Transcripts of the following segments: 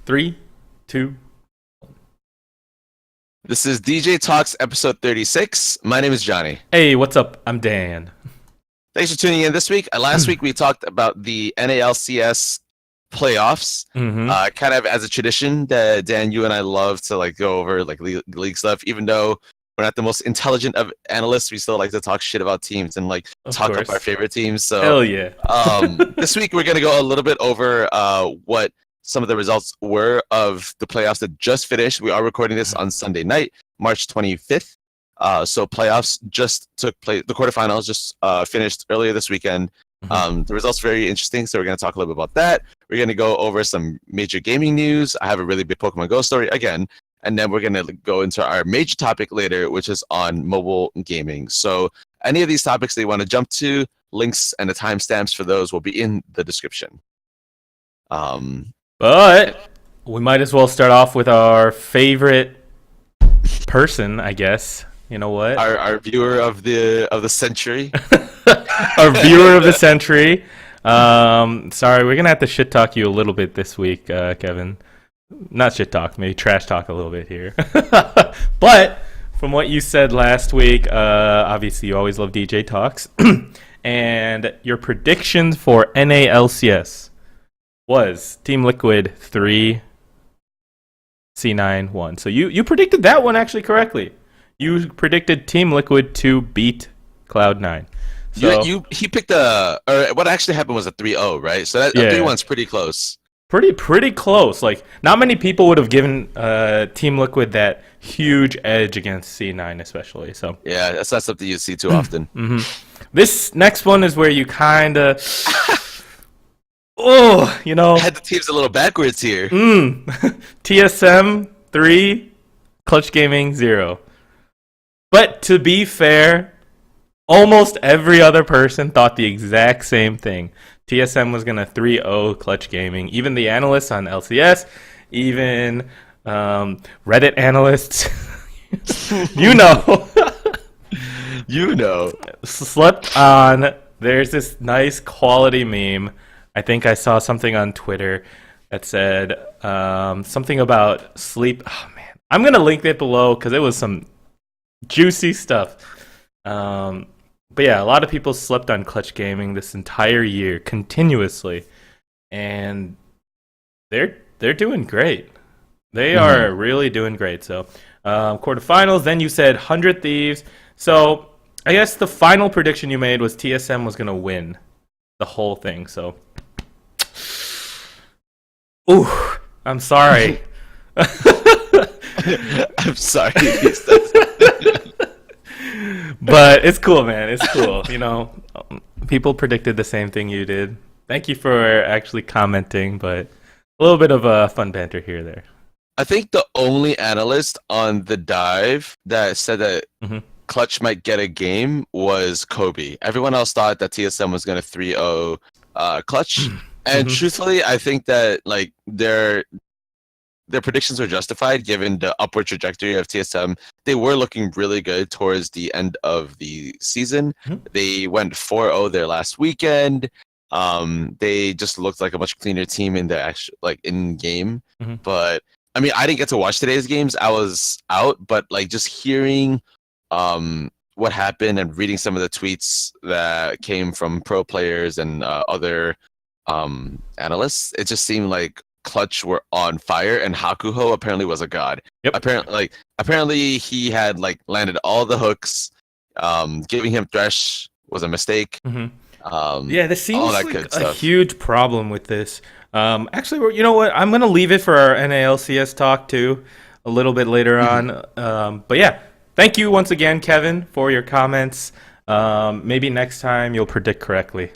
Three, two. This is DJ Talks episode 36. My name is Johnny. Hey, what's up? I'm Dan. Thanks for tuning in this week. Last week we talked about the NALCS playoffs. Mm-hmm. Kind of as a tradition that Dan, you and I love to go over league stuff. Even though we're not the most intelligent of analysts, we still like to talk shit about teams and talk up our favorite teams. So hell yeah. This week we're gonna go a little bit over what some of the results were of the playoffs that just finished. We are recording this on Sunday night, March 25th. So playoffs just took place. The quarterfinals just finished earlier this weekend. The results are very interesting, so we're going to talk a little bit about that. We're going to go over some major gaming news. I have a really big Pokemon Go story again, and then we're going to go into our major topic later, which is on mobile gaming. So any of these topics that you want to jump to, links and the timestamps for those will be in the description. But we might as well start off with our favorite person, I guess. You know what? Our viewer of the century. Our viewer of the century. Sorry, we're gonna have to shit talk you a little bit this week, Kevin. Not shit talk, maybe trash talk a little bit here. But from what you said last week, obviously you always love DJ Talks, and your predictions for NALCS was Team Liquid 3, C9 1. So you predicted that one actually correctly. You predicted Team Liquid to beat Cloud9. So, he picked or what actually happened was a 3-0, right? So that 3-1's pretty close. Pretty close. Like, not many people would have given Team Liquid that huge edge against C9 especially. So yeah, that's not something you see too often. Mm-hmm. This next one is where you kind of had the teams a little backwards here. TSM 3, Clutch Gaming 0. But to be fair, almost every other person thought the exact same thing. TSM was going to 3-0 Clutch Gaming. Even the analysts on LCS, even Reddit analysts, you know, slept on. There's this nice quality meme. I think I saw something on Twitter that said something about sleep. Oh, man. I'm going to link it below because it was some juicy stuff. But yeah, a lot of people slept on Clutch Gaming this entire year continuously, and they're doing great. They are really doing great. So quarterfinals. Then you said 100 Thieves. So I guess the final prediction you made was TSM was going to win the whole thing. So, ooh, I'm sorry. I'm sorry. But it's cool, man. It's cool. People predicted the same thing you did. Thank you for actually commenting, but a little bit of fun banter here there. I think the only analyst on the dive that said that Clutch might get a game was Kobe. Everyone else thought that TSM was going to 3-0 Clutch. And truthfully, I think that their predictions were justified given the upward trajectory of TSM. They were looking really good towards the end of the season. They went 4-0 their last weekend. They just looked like a much cleaner team in the actual in game. But I mean, I didn't get to watch today's games. I was out, but just hearing what happened and reading some of the tweets that came from pro players and other analysts, it just seemed like Clutch were on fire, and Hakuho apparently was a god. Yep. Apparently he had landed all the hooks. Giving him Thresh was a mistake. Yeah, this seems like a huge problem with this. Actually, you know what? I'm gonna leave it for our NALCS talk too, a little bit later on. But yeah, thank you once again, Kevin, for your comments. Maybe next time you'll predict correctly.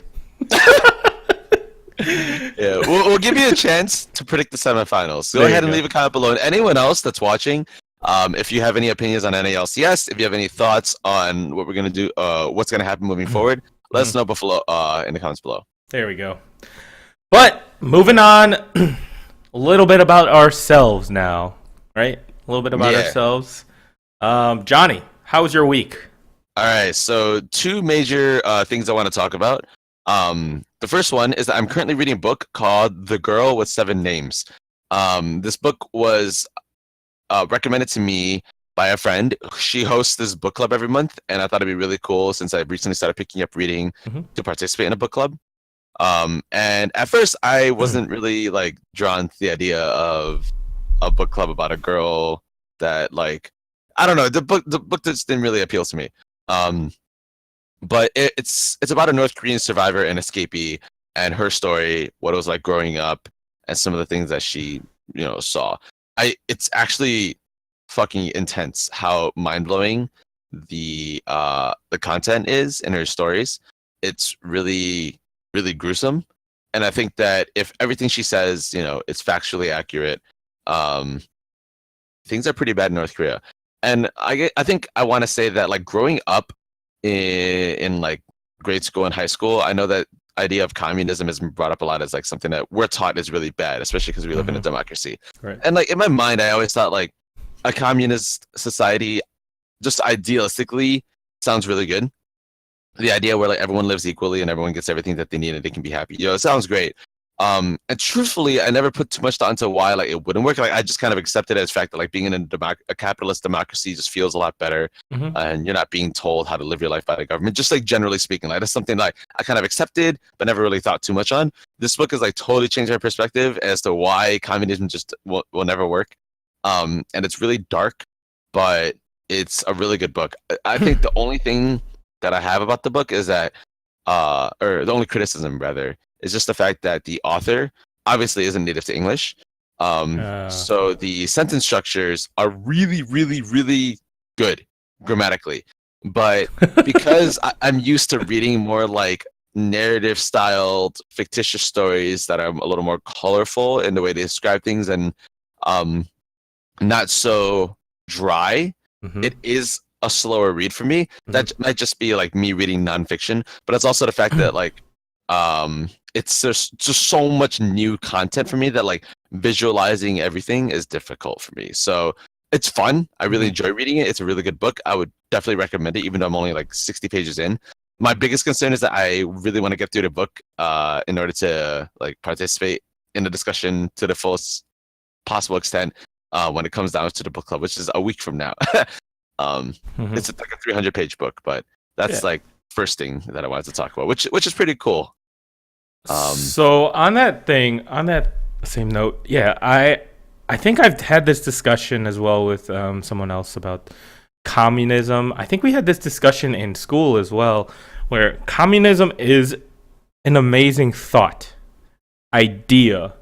Yeah, we'll give you a chance to predict the semifinals. Go ahead and leave a comment below. And anyone else that's watching, if you have any opinions on NALCS, if you have any thoughts on what we're gonna do, what's gonna happen moving forward, let us know below in the comments below. There we go. But moving on, a little bit about ourselves now, right? A little bit about ourselves. Johnny, how was your week? All right, so two major things I want to talk about. The first one is that I'm currently reading a book called The Girl with Seven Names. This book was recommended to me by a friend. She hosts this book club every month, and I thought it'd be really cool since I recently started picking up reading Hmm. to participate in a book club. And at first, I wasn't really like drawn to the idea of a book club about a girl that like I don't know the book just didn't really appeal to me. Um, but it's about a North Korean survivor and escapee and her story, what it was like growing up, and some of the things that she saw. It's actually fucking intense how mind blowing the content is in her stories. It's really gruesome, and I think that if everything she says, it's factually accurate, um, things are pretty bad in North Korea. And I think I want to say that like growing up in like grade school and high school, I know that idea of communism has been brought up a lot as like something that we're taught is really bad, especially because we live in a Hmm. democracy. Right. And like in my mind, I always thought like a communist society, just idealistically, sounds really good. The idea where like everyone lives equally and everyone gets everything that they need and they can be happy. It sounds great. And truthfully, I never put too much thought into why like it wouldn't work. Like I just kind of accepted it as fact that like being in a capitalist democracy just feels a lot better, Hmm. and you're not being told how to live your life by the government. Just like generally speaking, like that's something like I kind of accepted but never really thought too much on. This book has like totally changed my perspective as to why communism just will never work. And it's really dark, but it's a really good book. I think the only thing that I have about the book is that, or the only criticism rather, is just the fact that the author obviously isn't native to English. Uh, So the sentence structures are really, really, really good grammatically. But because I'm used to reading more like narrative styled fictitious stories that are a little more colorful in the way they describe things and um, not so dry, mhm. it is a slower read for me. Mhm. That might just be like me reading nonfiction, but it's also the fact that like it's just so much new content for me that like visualizing everything is difficult for me. So it's fun. I really Mhm. enjoy reading it. It's a really good book. I would definitely recommend it, even though I'm only like 60 pages in. My biggest concern is that I really want to get through the book in order to like participate in the discussion to the fullest possible extent when it comes down to the book club, which is a week from now. um, Mhm. it's like a 300-page book, but that's Yeah. like first thing that I wanted to talk about, which is pretty cool. Um, So on that same note, yeah, I think I've had this discussion as well with someone else about communism. I think we had this discussion in school as well, where communism is an amazing thought, idea,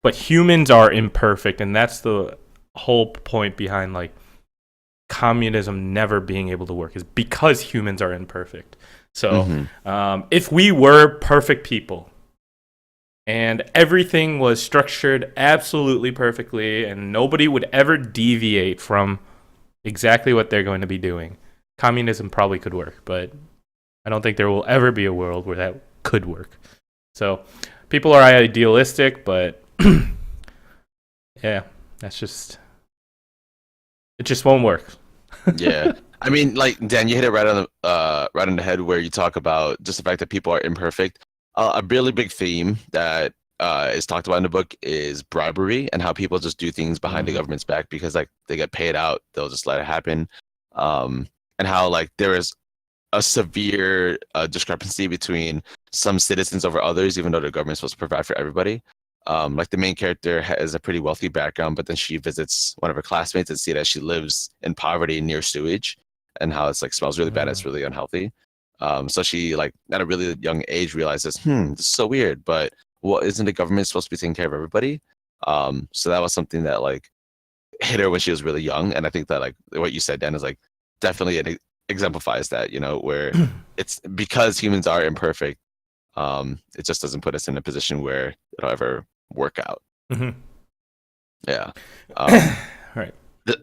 but humans are imperfect, and that's the whole point behind like communism never being able to work is because humans are imperfect. So, mhm. if we were perfect people and everything was structured absolutely perfectly and nobody would ever deviate from exactly what they're going to be doing, communism probably could work. But I don't think there will ever be a world where that could work. So, people are idealistic, but yeah, that's just it. Just won't work. Yeah. I mean, like Dan, you hit it right on the head where you talk about just the fact that people are imperfect. A really big theme that is talked about in the book is bribery and how people just do things behind the Mhm. government's back because like they get paid out, they'll just let it happen. Um, and how like there is a severe discrepancy between some citizens over others, even though the government's supposed to provide for everybody. Like the main character has a pretty wealthy background, but then she visits one of her classmates and see that she lives in poverty near sewage, and how it's like smells really bad. It's really unhealthy. So she like at a really young age realizes, this is so weird. But what isn't the government supposed to be taking care of everybody? So that was something that like hit her when she was really young, and I think that like what you said, Dan, is like definitely exemplifies that. Where it's because humans are imperfect. It just doesn't put us in a position where it'll ever work out. Mhm. Yeah. Um, Right.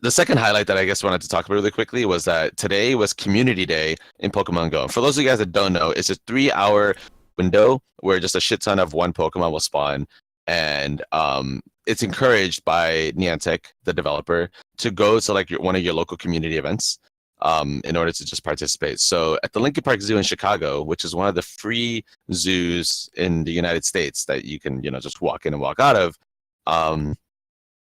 the second highlight that I guess I wanted to talk about really quickly was that today was Community Day in Pokemon Go. For those of you guys that don't know, it's a 3 hour window where just a shit ton of one Pokemon will spawn, and it's encouraged by Niantic, the developer, to go to like one of your local community events. in order to just participate. So at the Lincoln Park Zoo in Chicago, which is one of the free zoos in the United States that you can, just walk in and walk out of,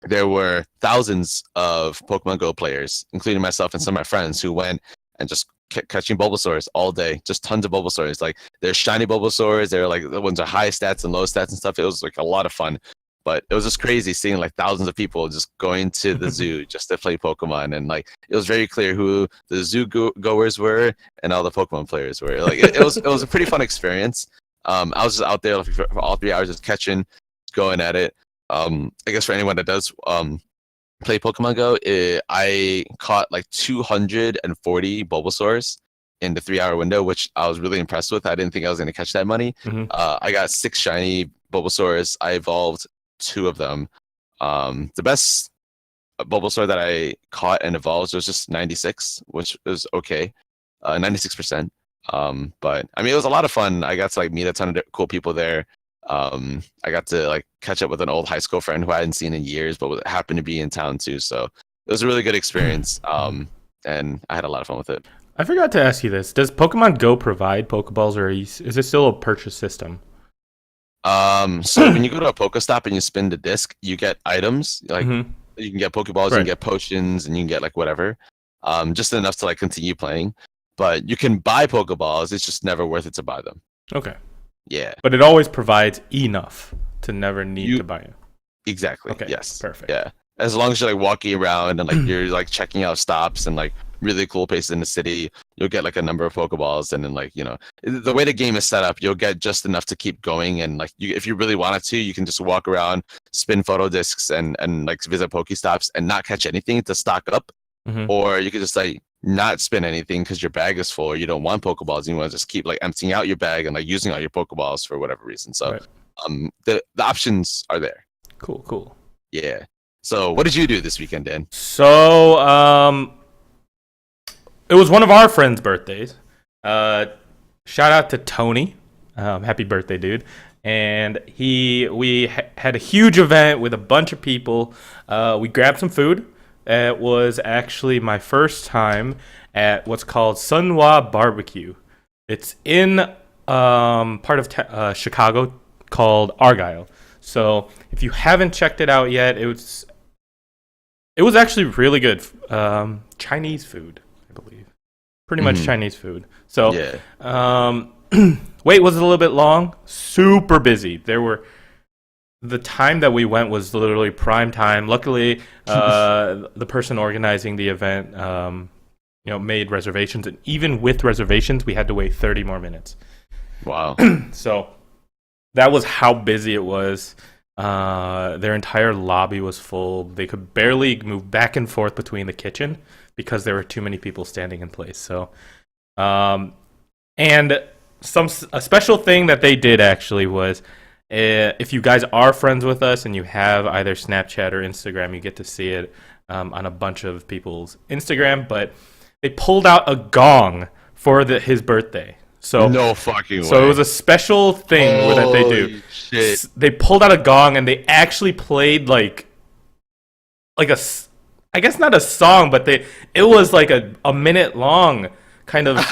there were thousands of Pokemon Go players, including myself and some of my friends, who went and just kept catching Bulbasaurs all day. Just tons of Bulbasaurs. Like, there's shiny Bulbasaurs. They're like the ones are high stats and low stats and stuff. It was like a lot of fun. But it was just crazy seeing like thousands of people just going to the zoo just to play Pokemon, and like it was very clear who the zoo goers were and all the Pokemon players were. Like it was a pretty fun experience. I was just out there like, for all 3 hours, just catching, going at it. I guess for anyone that does play Pokemon Go, I caught like 240 Bulbasaurs in the 3 hour window, which I was really impressed with. I didn't think I was going to catch that many. I got 6 shiny Bulbasaurs. I evolved 2 of them. The best Bulbasaur that I caught and evolved was just 96, which was okay, 96%. But I mean, it was a lot of fun. I got to like meet a ton of cool people there. I got to like catch up with an old high school friend who I hadn't seen in years, but happened to be in town too. So it was a really good experience. And I had a lot of fun with it. I forgot to ask you this. Does Pokemon Go provide Pokeballs, or is it still a purchase system? So when you go to a Pokestop and you spin the disc, you get items. Like you can get Pokeballs, you can get potions, and you can get like whatever. Just enough to like continue playing. But you can buy Pokeballs. It's just never worth it to buy them. Okay. Yeah. But it always provides enough to never need to buy it. Exactly. Okay. Yes. Perfect. Yeah. As long as you're like walking around and like you're like checking out stops and like really cool places in the city, you'll get like a number of Pokeballs, and then like the way the game is set up, you'll get just enough to keep going, and like if you really wanted to, you can just walk around, spin photo discs, and like visit Pokestops and not catch anything to stock up, or you could just like not spin anything because your bag is full, or you don't want Pokeballs, and you want to just keep like emptying out your bag and like using all your Pokeballs for whatever reason. So the options are there. Cool. Yeah. So what did you do this weekend, Dan? So it was one of our friends' birthdays. Shout out to Tony. Happy birthday, dude. And we had a huge event with a bunch of people. We grabbed some food. It was actually my first time at what's called Sunwa Barbecue. It's in part of Chicago called Argyle. So if you haven't checked it out yet, it was actually really good. Chinese food, I believe. Pretty much Chinese food. So wait was a little bit long. Super busy. The time that we went was literally prime time. Luckily, the person organizing the event, made reservations, and even with reservations, we had to wait 30 more minutes. Wow. So that was how busy it was. Their entire lobby was full. They could barely move back and forth between the kitchen because there were too many people standing in place. So, and a special thing that they did actually was, if you guys are friends with us and you have either Snapchat or Instagram, you get to see it on a bunch of people's Instagram. But they pulled out a gong for his birthday. So no fucking way. So it was a special thing that they do. Shit. They pulled out a gong and they actually played like a, I guess not a song, but it was like a minute long kind of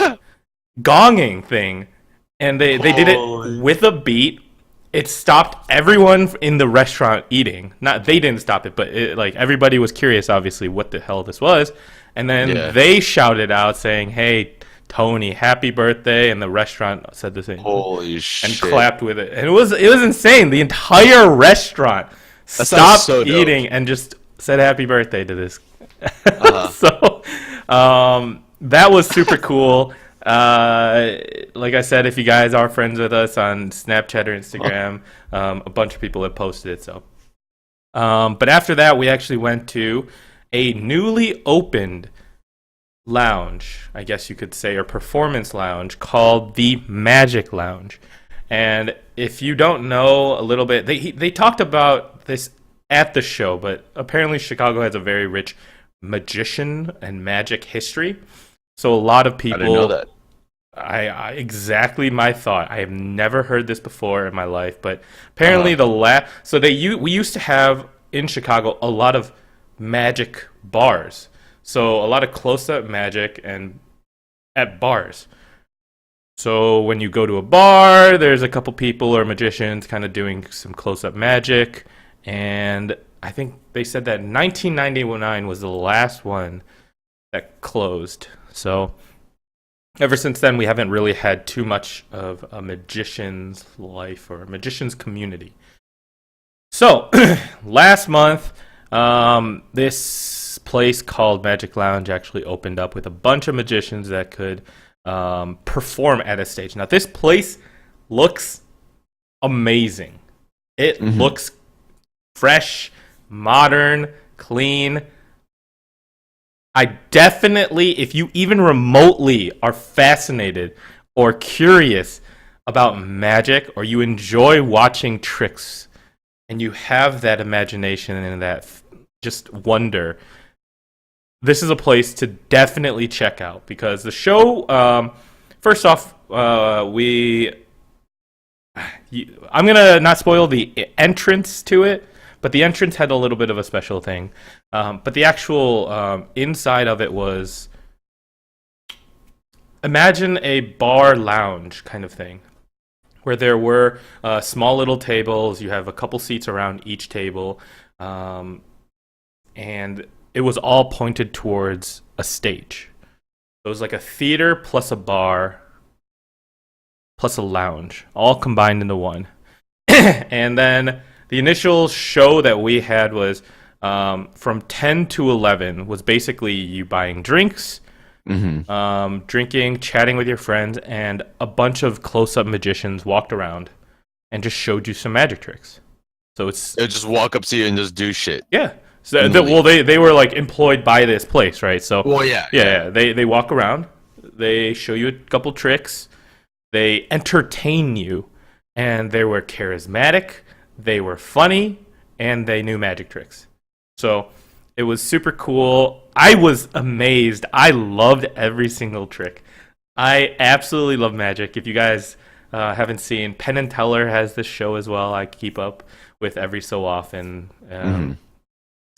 gonging thing, and they did it with a beat. It stopped everyone in the restaurant eating. Not they didn't stop it, but everybody was curious, obviously, what the hell this was, and then they shouted out saying, "Hey, Tony, happy birthday!" And the restaurant said the same. Holy shit! And clapped with it, and it was insane. The entire restaurant stopped eating and just said happy birthday to this. So that was super cool. Like I said, if you guys are friends with us on Snapchat or Instagram, a bunch of people have posted it. So, but after that, we actually went to a newly opened lounge, I guess you could say, or performance lounge called the Magic Lounge. And if you don't know a little bit, they talked about this at the show, but apparently Chicago has a very rich magician and magic history. So a lot of people. I didn't know that. I exactly my thought. I have never heard this before in my life, but apparently we used to have in Chicago a lot of magic bars. So a lot of close-up magic and at bars. So when you go to a bar, there's a couple people or magicians kind of doing some close-up magic, and I think they said that 1999 was the last one that closed. So ever since then, we haven't really had too much of a magician's life or a magician's community. So last month, this place called Magic Lounge actually opened up with a bunch of magicians that could perform at a stage. Now, this place looks amazing. It looks fresh, modern, clean. I definitely, if you even remotely are fascinated or curious about magic, or you enjoy watching tricks, and you have that imagination and that just wonder, this is a place to definitely check out, because the show, first off, I'm gonna not spoil the entrance to it, but the entrance had a little bit of a special thing. But the actual inside of it was, imagine a bar lounge kind of thing, where there were small little tables. You have a couple seats around each table, and it was all pointed towards a stage. It was like a theater plus a bar plus a lounge, all combined into one. And then the initial show that we had was from 10 to 11 was basically you buying drinks, drinking, chatting with your friends, and a bunch of close-up magicians walked around and just showed you some magic tricks. So They just walk up to you and just do shit. Yeah. So they were like employed by this place, right? So they walk around, they show you a couple tricks, they entertain you, and they were charismatic, they were funny, and they knew magic tricks. So it was super cool. I was amazed. I loved every single trick. I absolutely love magic. If you guys haven't seen, Penn and Teller has this show as well. I keep up with every so often.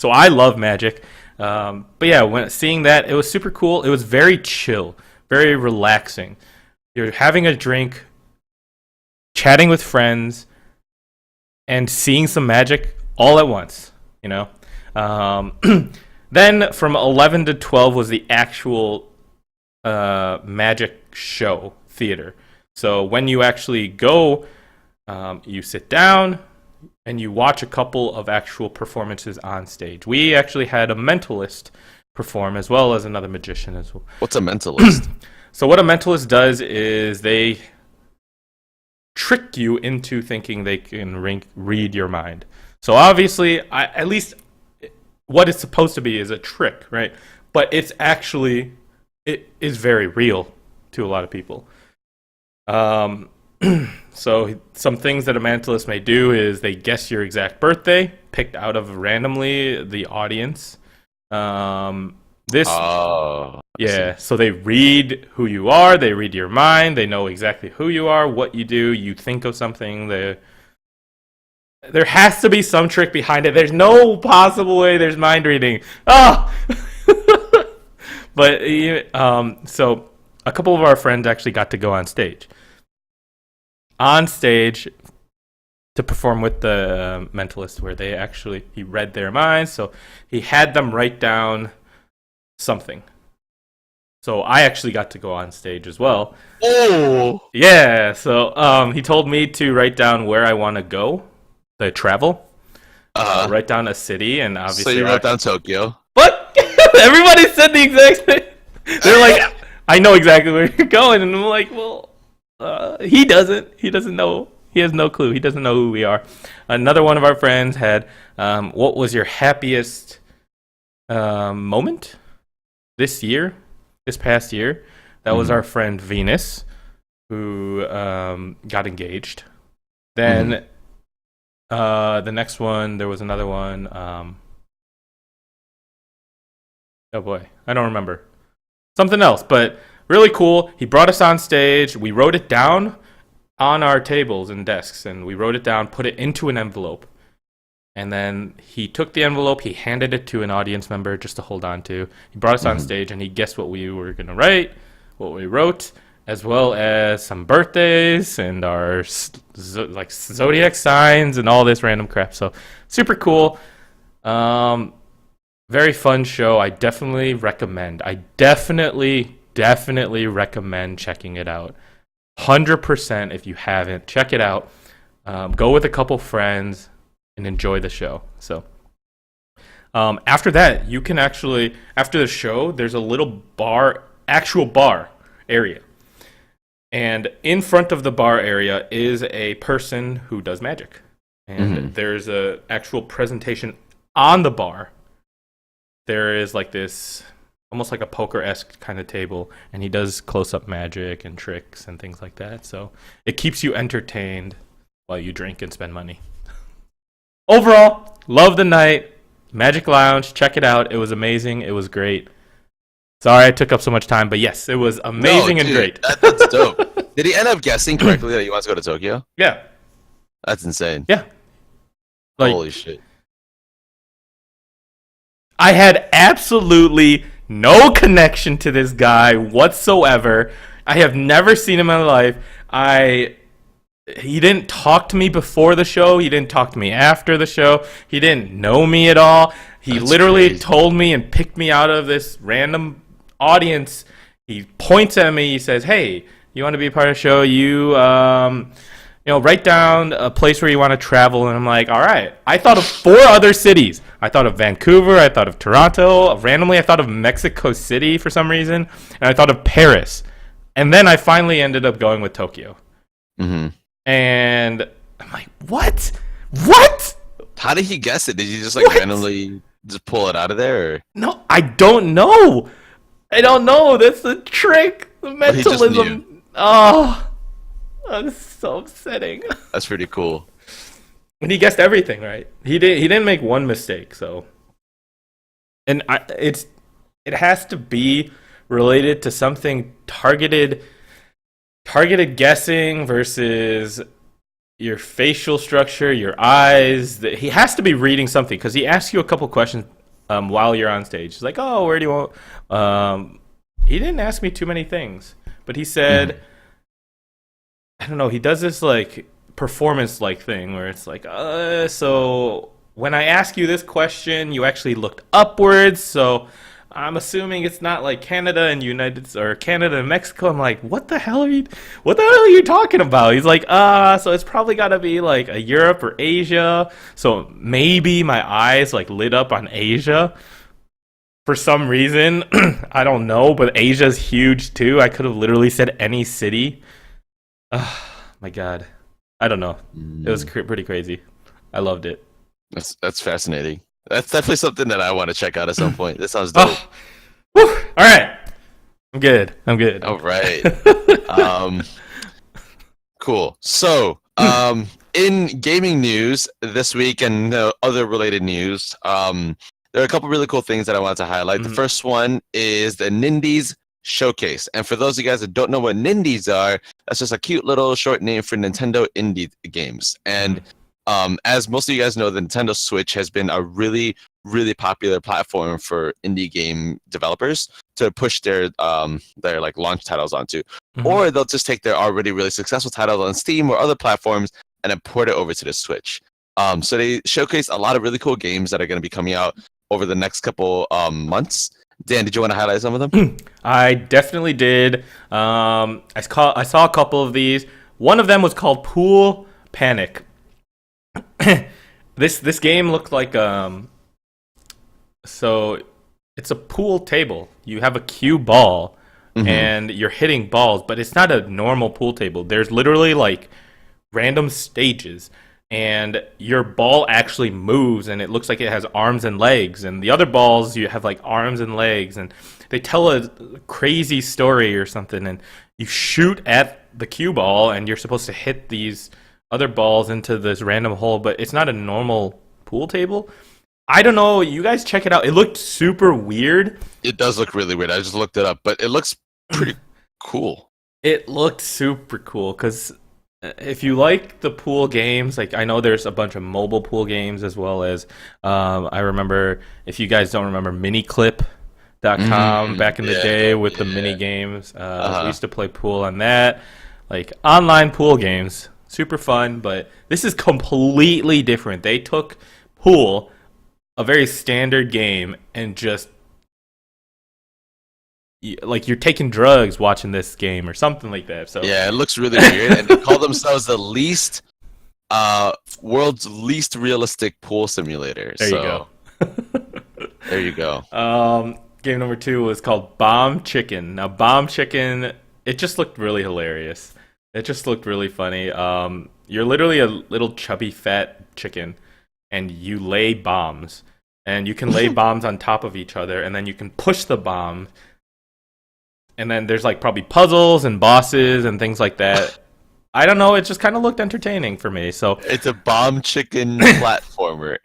So I love magic. But yeah, when seeing that, it was super cool. It was very chill, very relaxing. You're having a drink, chatting with friends, and seeing some magic all at once, you know? Then from 11 to 12 was the actual magic show theater. So when you actually go, you sit down and you watch a couple of actual performances on stage. We actually had a mentalist perform as well as another magician as well. What's a mentalist? So what a mentalist does is they trick you into thinking they can read your mind. So obviously, at least what it's supposed to be is a trick, right? But it is very real to a lot of people. So some things that a mentalist may do is they guess your exact birthday, picked out of randomly the audience. So they read who you are, they read your mind, they know exactly who you are, what you do, you think of something. There has to be some trick behind it. There's no possible way there's mind reading. Oh! But so a couple of our friends actually got to go on stage. On stage to perform with the mentalist, where he read their minds, so he had them write down something. So I actually got to go on stage as well. Oh! Yeah, so he told me to write down where I want to go, the travel. Write down a city, and obviously... So you wrote down Tokyo? What? Everybody said the exact thing. They're like, I know exactly where you're going, and I'm like, well... he doesn't. He doesn't know. He has no clue. He doesn't know who we are. Another one of our friends had, what was your happiest moment this past year? That was our friend Venus, who got engaged. Then the next one, there was another one. Oh boy, I don't remember. Something else, but... really cool. He brought us on stage. We wrote it down on our tables and desks, and we wrote it down, put it into an envelope. And then he took the envelope, he handed it to an audience member just to hold on to. He brought us on stage, and he guessed what we were going to write, what we wrote, as well as some birthdays and our like zodiac signs and all this random crap. So super cool. Very fun show. I definitely recommend. I definitely recommend checking it out. 100% if you haven't, check it out. Go with a couple friends and enjoy the show. So after that, you can actually, after the show, there's a little bar, actual bar area. And in front of the bar area is a person who does magic. And there's a actual presentation on the bar. There is like this, almost like a poker-esque kind of table, and he does close-up magic and tricks and things like that. So it keeps you entertained while you drink and spend money. Overall, love the night. Magic Lounge, check it out. It was amazing. It was great. Sorry I took up so much time, but yes, it was amazing and great. That's dope. Did he end up guessing correctly that he wants to go to Tokyo? Yeah. That's insane. Yeah. Like, holy shit. I had absolutely no connection to this guy whatsoever. I have never seen him in my life. He didn't talk to me before the show. He didn't talk to me after the show. He didn't know me at all. That's literally crazy. Told me and picked me out of this random audience. He points at me. He says, "Hey, you want to be a part of the show? You write down a place where you want to travel." And I'm like, all right. I thought of 4 other cities. I thought of Vancouver. I thought of Toronto. Randomly, I thought of Mexico City for some reason. And I thought of Paris. And then I finally ended up going with Tokyo. And I'm like, what? What? How did he guess it? Did you just randomly just pull it out of there? Or? No, I don't know. That's the trick. The mentalism. Oh, that's so upsetting. That's pretty cool. And he guessed everything right. He didn't make one mistake. So, and it has to be related to something targeted guessing versus your facial structure, your eyes. He has to be reading something because he asks you a couple questions while you're on stage. He's like, "Oh, where do you want?" He didn't ask me too many things, but he said, I don't know. He does this like performance-like thing where it's like, so when I ask you this question, you actually looked upwards. So I'm assuming it's not like Canada and Canada and Mexico. I'm like, what the hell are you talking about? He's like, so it's probably got to be like a Europe or Asia. So maybe my eyes like lit up on Asia for some reason. I don't know, but Asia's huge too. I could have literally said any city. My God, I don't know. It was pretty crazy. I loved it. That's fascinating. That's definitely something that I want to check out at some point. This sounds dope. All right. I'm good. All right. Cool. So, in gaming news this week and other related news, there are a couple really cool things that I wanted to highlight. The first one is the Nindies Showcase. And for those of you guys that don't know what Nindies are, that's just a cute little short name for Nintendo Indie games. And as most of you guys know, the Nintendo Switch has been a really, really popular platform for indie game developers to push their like launch titles onto. Or they'll just take their already really successful titles on Steam or other platforms and then port it over to the Switch. So they showcase a lot of really cool games that are going to be coming out over the next couple months. Dan, did you want to highlight some of them? I definitely did. I saw a couple of these. One of them was called Pool Panic. This game looked like so it's a pool table. You have a cue ball and you're hitting balls, but it's not a normal pool table. There's literally like random stages. And your ball actually moves, and it looks like it has arms and legs. And the other balls, you have like arms and legs, and they tell a crazy story or something. And you shoot at the cue ball, and you're supposed to hit these other balls into this random hole. But it's not a normal pool table. I don't know. You guys check it out. It looked super weird. It does look really weird. I just looked it up, but it looks pretty cool. It looked super cool because if you like the pool games, like I know there's a bunch of mobile pool games as well as I remember if you guys don't remember miniclip.com back in the Yeah, day with the mini yeah. games. We Uh-huh. used to play pool on that, like online pool games, super fun. But this is completely different. They took pool, a very standard game, and just like you're taking drugs watching this game or something like that. So Yeah, it looks really weird, and they call themselves the uh world's least realistic pool simulator. there you go. So there you go. Game number two was called Bomb Chicken. Now, Bomb Chicken, it just looked really hilarious. It just looked really funny. You're literally a little chubby fat chicken, and you lay bombs, and you can lay bombs on top of each other, and then you can push the bomb, and then there's like probably puzzles and bosses and things like that. I don't know. It just kind of looked entertaining for me. So It's a bomb chicken platformer.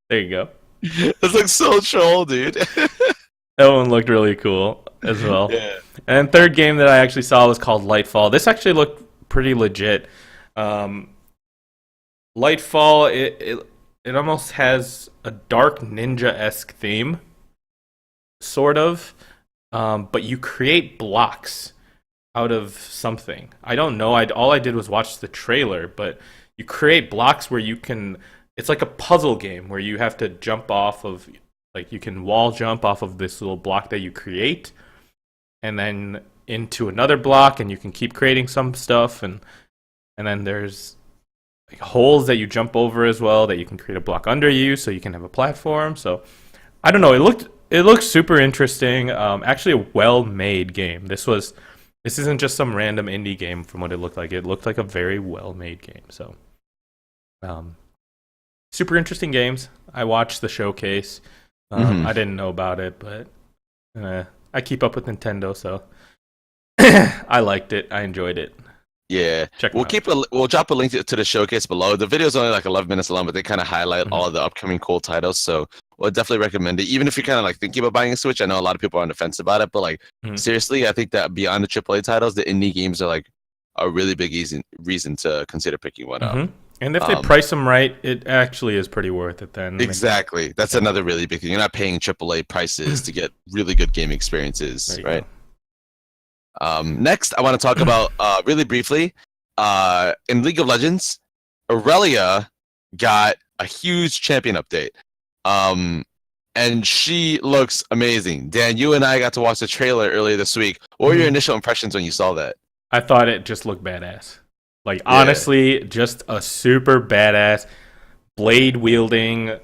there you go. This looks so troll, dude. That one looked really cool as well. Yeah. And third game that I actually saw was called Lightfall. This actually looked pretty legit. Um, Lightfall, it almost has a dark ninja-esque theme, sort of. But you create blocks out of something. I don't know. All I did was watch the trailer, but you create blocks where you can. It's like a puzzle game where you have to jump off of, like you can wall jump off of this little block that you create, and then into another block, and you can keep creating some stuff, and then there's like holes that you jump over as well that you can create a block under you, so you can have a platform. So I don't know. It looked super interesting. Actually, a well-made game. This isn't just some random indie game from what it looked like. It looked like a very well-made game. So, um, super interesting games. I watched the showcase. Mhm. I didn't know about it, but I keep up with Nintendo, so I liked it. I enjoyed it. Yeah, Check 'em out. we'll drop a link to the showcase below. The video's only like 11 minutes long, but they kind of highlight Mhm. all of the upcoming cool titles. So we'll definitely recommend it. Even if you're kind of like thinking about buying a Switch, I know a lot of people are on the fence about it, but like Mhm. seriously, I think that beyond the AAA titles, the indie games are like a really big reason to consider picking one up. And if they Um, price them right, it actually is pretty worth it. Then exactly, that's another really big thing. You're not paying AAA prices to get really good game there experiences, you right? go. Next, I want to talk about really briefly in League of Legends, Aurelia got a huge champion update. And she looks amazing. Dan, you and I got to watch the trailer earlier this week. What were your Mhm. initial impressions when you saw that? I thought it just looked badass. Like Yeah. honestly, just a super badass blade wielding.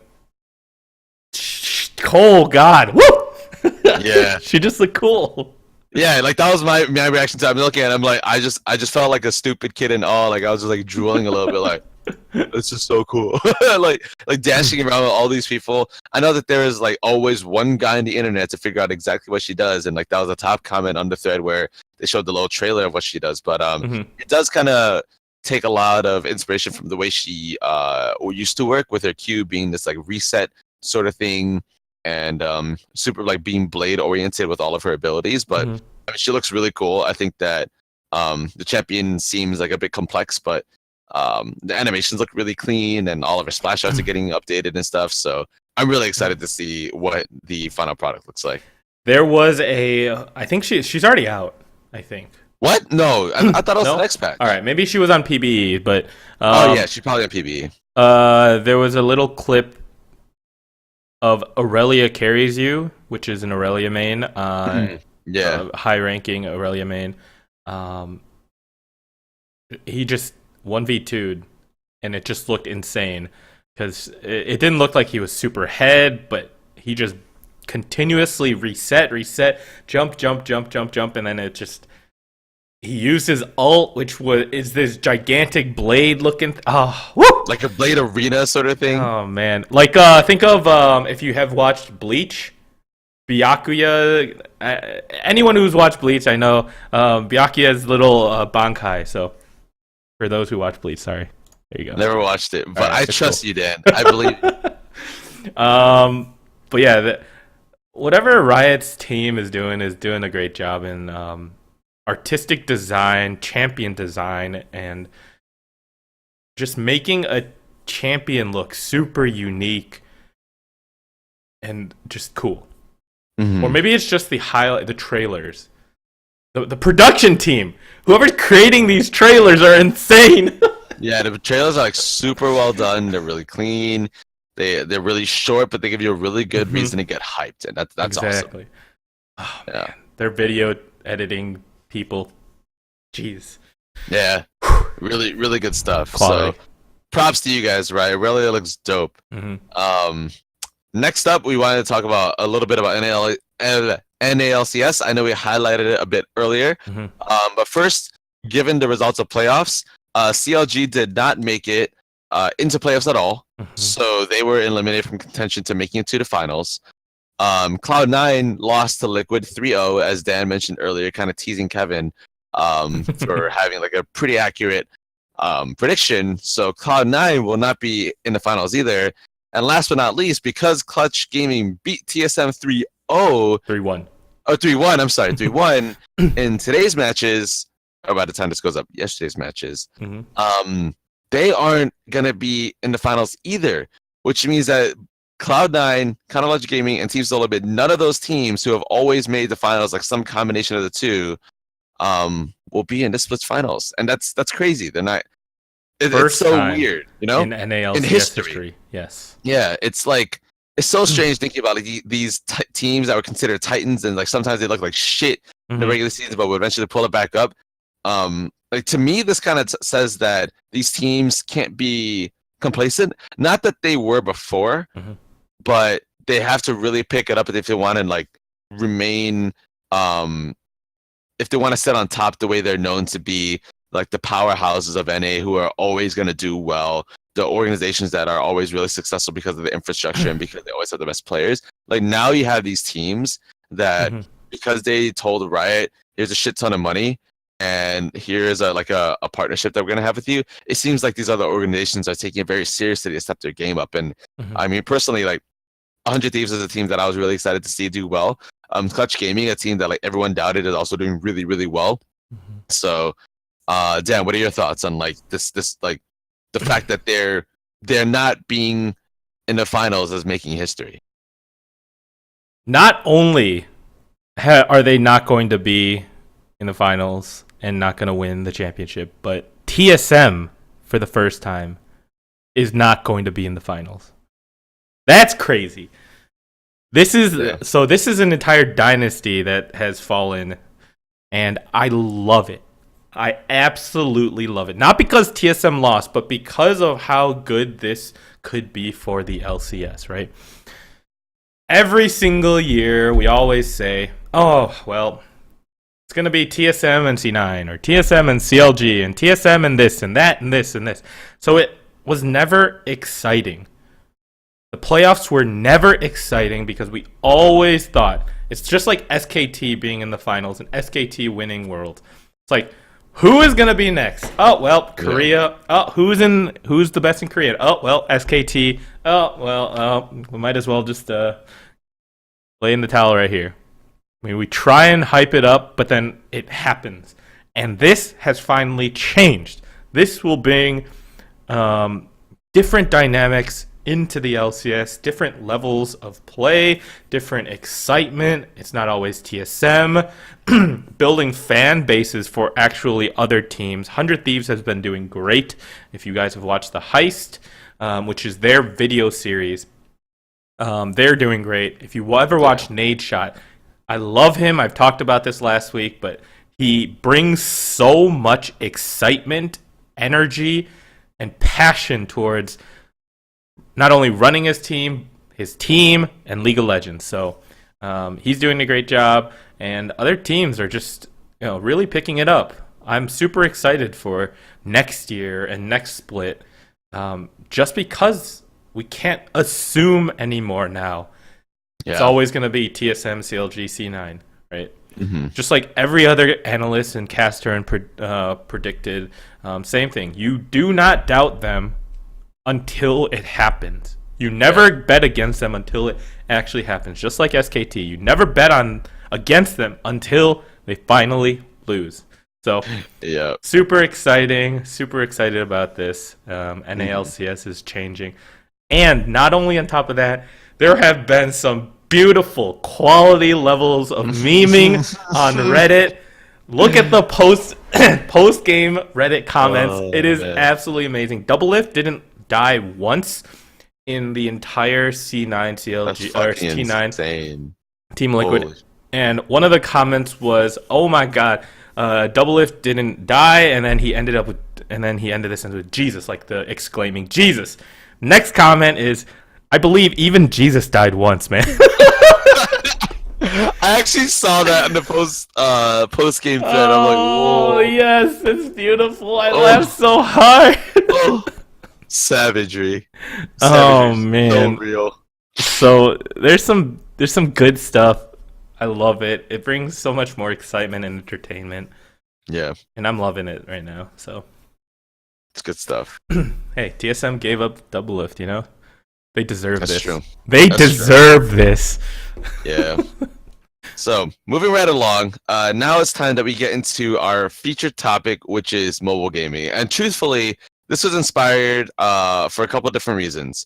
Oh God! Woo! Yeah. She just looked cool. Yeah, like that was my reaction to it. I'm looking at it, I'm like, I just felt like a stupid kid in awe. Like I was just like drooling a little bit, like it's just so cool. like dashing around with all these people. I know that there is like always one guy on the internet to figure out exactly what she does, and like that was a top comment on the thread where they showed the little trailer of what she does. But Mhm. it does kind of take a lot of inspiration from the way she used to work with her Q being this like reset sort of thing, and super like being blade oriented with all of her abilities. But Mhm. I mean, she looks really cool. I think that the champion seems like a bit complex, but the animations look really clean, and all of her splash outs are getting updated and stuff. So I'm really excited to see what the final product looks like. There was a. I think she's already out. I think. What? No, I thought it was the No. next patch. All right. Maybe she was on PBE, but Oh yeah, she's probably on PBE. there was a little clip of Aurelia carries you, which is an Aurelia main. Yeah. High ranking Aurelia main. Um, he just 1v2'd, and it just looked insane because it didn't look like he was super head, but he just continuously reset, jump, and then it just he used his ult, which is this gigantic blade looking. Oh, woo! Like a Blade Arena sort of thing. Oh man, like think of if you have watched Bleach. Byakuya, anyone who's watched Bleach, I know Byakuya's little Bankai. So, for those who watch Bleach, sorry, there you go. Never watched it, but All right, I it's trust cool. you, Dan. I believe. But yeah, whatever Riot's team is doing a great job in artistic design, champion design, and just making a champion look super unique and just cool. Or maybe it's just the trailers. The production team, whoever's creating these trailers, are insane. Yeah, the trailers are like super well done. They're really clean. They're really short, but they give you a really good reason to get hyped, and that's exactly. awesome. Oh, man. Their video editing people, jeez. Yeah, really, really good stuff. Quality. So, props to you guys, right? It really looks dope. Next up, we wanted to talk about a little bit about NALCS. I know we highlighted it a bit earlier, but first, given the results of playoffs, CLG did not make it into playoffs at all, so they were eliminated from contention to making it to the finals. Cloud9 lost to Liquid 3-0, as Dan mentioned earlier, kind of teasing Kevin for having like a pretty accurate prediction. So Cloud9 will not be in the finals either. And last but not least, because Clutch Gaming beat TSM 3-0, 3-1. Oh, 3-1, I'm sorry, 3-1 in today's matches, or by the time this goes up, yesterday's matches, they aren't going to be in the finals either, which means that Cloud9, Clutch Gaming, and Team Solo Bit, none of those teams who have always made the finals, like some combination of the two, will be in this split's finals. And that's crazy. They're not. It's so weird, you know? In NALCS in history. Yes. Yeah, it's like, it's so strange thinking about like, these teams that were considered titans, and like sometimes they look like shit in the regular season, but will eventually pull it back up. Like, to me, this kind of says that these teams can't be complacent. Not that they were before, but they have to really pick it up if they want to like remain, if they want to sit on top the way they're known to be, like the powerhouses of NA who are always going to do well, the organizations that are always really successful because of the infrastructure and because they always have the best players. Like, now you have these teams that because they told Riot, here's a shit ton of money and here's a partnership that we're going to have with you, it seems like these other organizations are taking it very seriously to step their game up. And I mean, personally, like 100 Thieves is a team that I was really excited to see do well. Clutch Gaming, a team that like everyone doubted, is also doing really, really well. So Dan, what are your thoughts on like this like the fact that they're not being in the finals is making history? Not only are they not going to be in the finals and not going to win the championship, but TSM for the first time is not going to be in the finals. That's crazy. This is an entire dynasty that has fallen, and I love it. I absolutely love it. Not because TSM lost, but because of how good this could be for the LCS, right? Every single year, we always say, oh, well, it's going to be TSM and C9, or TSM and CLG, and TSM and this, and that, and this, and this. So it was never exciting. The playoffs were never exciting because we always thought, it's just like SKT being in the finals and SKT winning Worlds. It's like, who is going to be next? Oh, well, Korea. Oh, who's the best in Korea? Oh, well, SKT. Oh, well, we might as well just lay in the towel right here. I mean, we try and hype it up, but then it happens. And this has finally changed. This will bring different dynamics into the LCS, different levels of play, different excitement. It's not always TSM. Building fan bases for actually other teams. 100 Thieves has been doing great. If you guys have watched The Heist, which is their video series, they're doing great. If you ever watch Nade Shot, I love him. I've talked about this last week, but he brings so much excitement, energy, and passion towards not only running his team, and League of Legends. So he's doing a great job, and other teams are just really picking it up. I'm super excited for next year and next split, just because we can't assume anymore now. Yeah. It's always going to be TSM, CLG, C9, right? Just like every other analyst and caster and predicted, same thing. You do not doubt them until it happens. You never bet against them until it actually happens. Just like SKT, you never bet against them until they finally lose. So Yeah. super excited about this. NALCS is changing. And not only on top of that, there have been some beautiful quality levels of memeing on Reddit. Look at the post game Reddit comments. Oh, It is man. absolutely amazing. Double Lift didn't die once in the entire C9 That's CLG or fucking T9 insane. Team Liquid. Holy- And one of the comments was, "Oh my god, Double Lift didn't die," and then he ended this sentence with Jesus, like the exclaiming Jesus. Next comment is, "I believe even Jesus died once, man." I actually saw that in the post game thread. I'm like, Oh whoa. yes, it's beautiful. I Oh. laughed so hard. Oh. Savagery. Oh, Savagery is man. so real. So there's some good stuff. I love it. It brings so much more excitement and entertainment, Yeah, and I'm loving it right now. So it's good stuff. hey, TSM gave up Double Lift. You know, they deserve That's this. true. They That's true. deserve this. Yeah. So moving right along, now it's time that we get into our featured topic, which is mobile gaming. And truthfully, this was inspired for a couple of different reasons.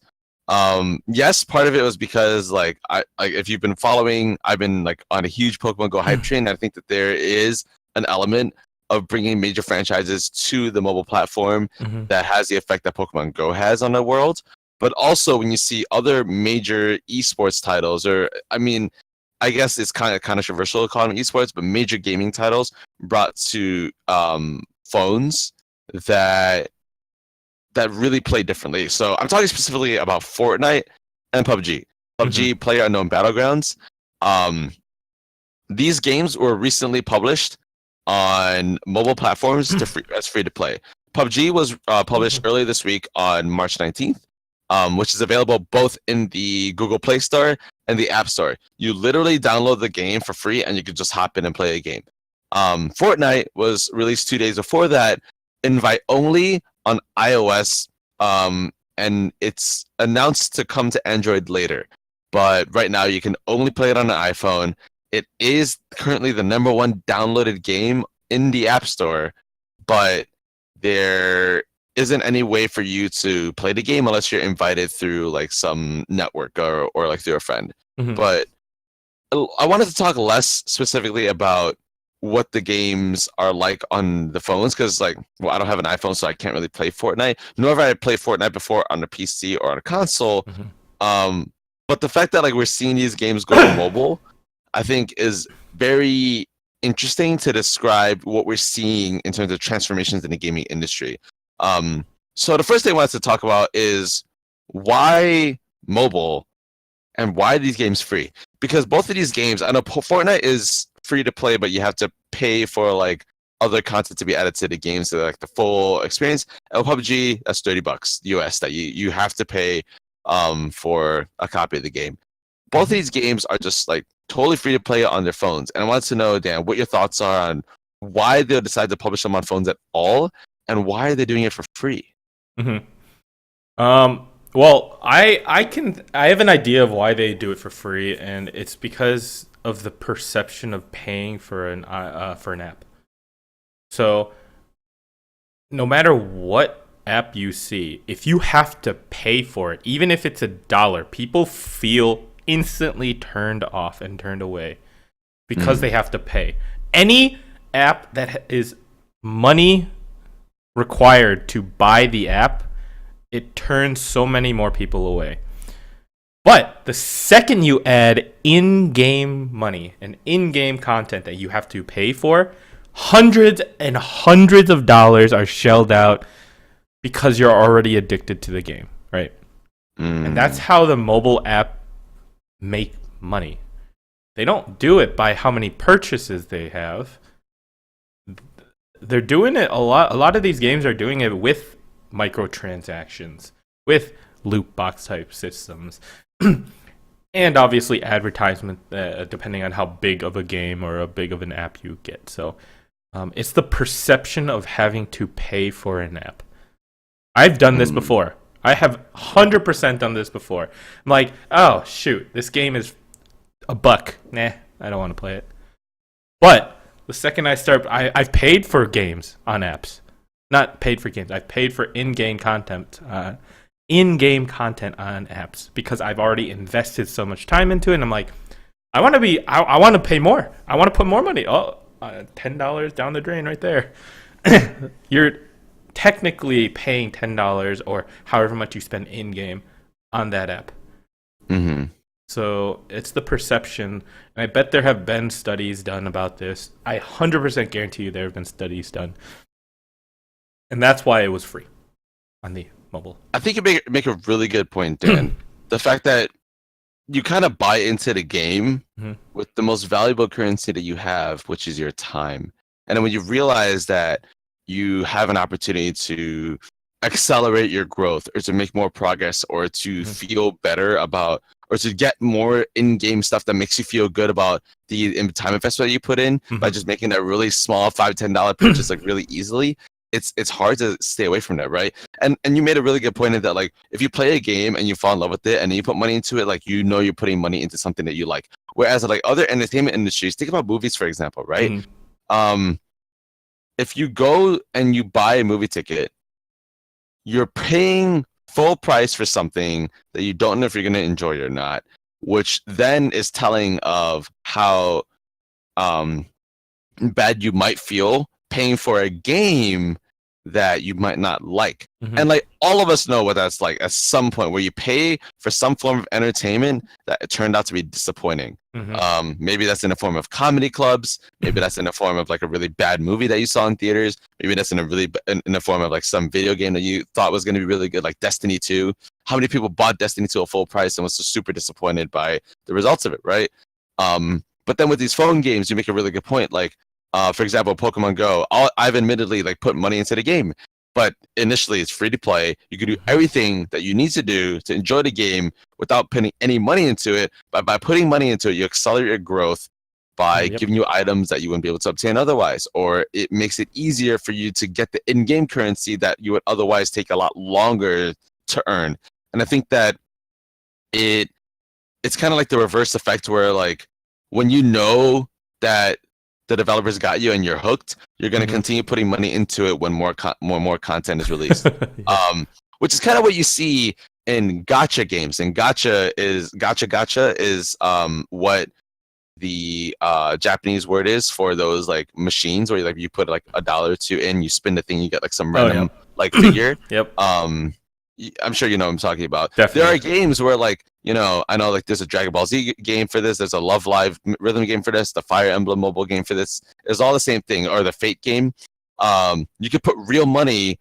Yes, part of it was because like if you've been following, I've been like on a huge Pokemon Go hype train. I think that there is an element of bringing major franchises to the mobile platform Mhm. that has the effect that Pokemon Go has on the world. But also when you see other major esports titles, or I mean, I guess it's kind of controversial to call them esports, but major gaming titles brought to phones that really play differently. So I'm talking specifically about Fortnite and PUBG. PUBG, Player Unknown Battlegrounds. These games were recently published on mobile platforms as free to play. PUBG was published earlier this week on March 19th, which is available both in the Google Play Store and the App Store. You literally download the game for free and you can just hop in and play a game. Fortnite was released 2 days before that, invite only on iOS, and it's announced to come to Android later. But right now you can only play it on an iPhone. It is currently the #1 downloaded game in the App Store, but there isn't any way for you to play the game unless you're invited through like some network or like through a friend. Mhm. But I wanted to talk less specifically about what the games are like on the phones, because like, well, I don't have an iPhone, so I can't really play Fortnite, nor have I played Fortnite before on a PC or on a console. But the fact that like we're seeing these games go to mobile, I think is very interesting to describe what we're seeing in terms of transformations in the gaming industry. So the first thing I wanted to talk about is why mobile and why are these games free? Because both of these games, I know Fortnite is free to play, but you have to pay for like other content to be added to the game, so like the full experience. And PUBG, that's $30 US that you have to pay for a copy of the game. Both of these games are just like totally free to play on their phones. And I wanted to know, Dan, what your thoughts are on why they'll decide to publish them on phones at all, and why are they doing it for free? Well, I have an idea of why they do it for free, and it's because of the perception of paying for an app. So, no matter what app you see, if you have to pay for it, even if it's $1, people feel instantly turned off and turned away because they have to pay. Any app that is money required to buy the app, it turns so many more people away. But the second you add in-game money and in-game content that you have to pay for, hundreds and hundreds of dollars are shelled out because you're already addicted to the game, right? And that's how the mobile app make money. They don't do it by how many purchases they have. They're doing it a lot. A lot of these games are doing it with microtransactions, with loot box type systems, and obviously advertisement, depending on how big of a game or how big of an app you get. So it's the perception of having to pay for an app. I've done this before. I have 100% done this before. I'm like, oh shoot, this game is $1. Nah, I don't want to play it. But The second I start, I've paid for games on apps. Not paid for games. I've paid for in-game content on apps because I've already invested so much time into it. And I'm like, I want to pay more. I want to put more money. Oh, $10 down the drain right there. You're technically paying $10 or however much you spend in-game on that app. Mm-hmm. So it's the perception. And I bet there have been studies done about this. I 100% guarantee you there have been studies done. And that's why it was free on the mobile. I think you make a really good point, Dan. The fact that you kind of buy into the game with the most valuable currency that you have, which is your time. And then when you realize that you have an opportunity to accelerate your growth or to make more progress or to feel better about or to get more in-game stuff that makes you feel good about the time investment that you put in by just making that really small $5-10 purchase like really easily. It's hard to stay away from that, right? And you made a really good point in that, like, if you play a game and you fall in love with it and then you put money into it, like, you know you're putting money into something that you like. Whereas like other entertainment industries, think about movies, for example, right? If you go and you buy a movie ticket, you're paying full price for something that you don't know if you're going to enjoy or not, which then is telling of how bad you might feel paying for a game that you might not like. And like all of us know what that's like at some point, where you pay for some form of entertainment that it turned out to be disappointing. Maybe that's in the form of comedy clubs, maybe that's in the form of like a really bad movie that you saw in theaters, maybe that's in the form of like some video game that you thought was going to be really good, like Destiny 2. How many people bought Destiny 2 at full price and was so super disappointed by the results of it, right? But then with these phone games, you make a really good point. Like, for example, Pokemon Go. I've admittedly like put money into the game, but initially it's free to play. You can do everything that you need to do to enjoy the game without putting any money into it. But by putting money into it, you accelerate your growth by giving you items that you wouldn't be able to obtain otherwise, or it makes it easier for you to get the in-game currency that you would otherwise take a lot longer to earn. And I think that it's kind of like the reverse effect, where like when you know that the developers got you and you're hooked, you're going to continue putting money into it when more content is released. Which is kind of what you see in gacha games. And gacha is what the Japanese word is for those like machines where like you put like $1 or $2 in, you spin the thing, you get like some random like figure. I'm sure you know what I'm talking about. Definitely. There are games where, like, you know, I know like there's a Dragon Ball Z game for this, there's a Love Live rhythm game for this, the Fire Emblem mobile game for this. It's all the same thing, or the Fate game. You could put real money